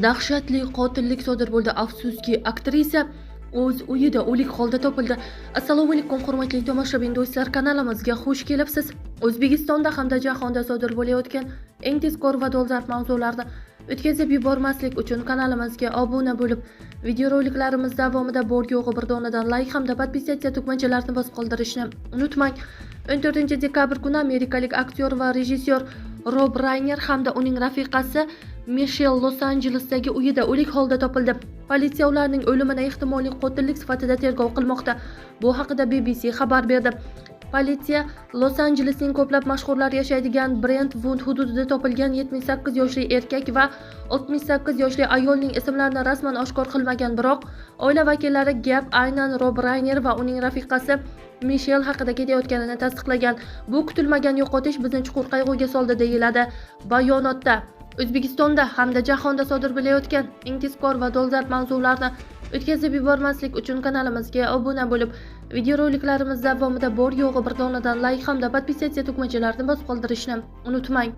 Dahshatli qotillik sodir bo'ldi. Afsuski, aktrisa o'z uyida o'lik holda topildi. Assalomu alaykum, hurmatli tomoshabin do'stlar, kanalimizga xush kelibsiz. O'zbekistonda hamda jahonda sodir bo'layotgan eng tezkor va dolzarb mavzularni o'tkazib yubormaslik uchun kanalimizga obuna bo'lib, videoroliklarimiz davomida bor-yo'g'i bir donadan like hamda podpisatsiya tugmachalarini bosib qoldirishni unutmang. 14-dekabr kuni amerikalik aktyor va rejissyor Rob Reiner hamda uning rafiqasi Michelle Los-Anjelesdagi uyida o'lik holda topildi. Politsiya ularning o'limini ehtimoliy qotillik sifatida tergov qilmoqda. Bu haqida BBC xabar berdi. Politsiya Los-Anjelesning ko'plab mashhurlar yashaydigan Brentwood hududida topilgan 78 yoshli erkak va 68 yoshli ayolning ismlarini rasman oshkor qilmagan, biroq oila vakillari gap aynan Rob Reiner va uning rafiqasi Michelle haqida ketayotganini tasdiqlagan. Bu kutilmagan yo'qotish bizni chuqur qayg'uga soldi, deyiladi bayonotda. O'zbekistonda hamda jahonda sodir bo'layotgan eng tezkor va dolzarb mavzularni o'tkazib yubormaslik uchun kanalimizga obuna bo'lib, videoroliklarimiz davomida bor-yo'g'i bir donadan like hamda podpisatsiya tugmachalarini bosib qoldirishni unutmang.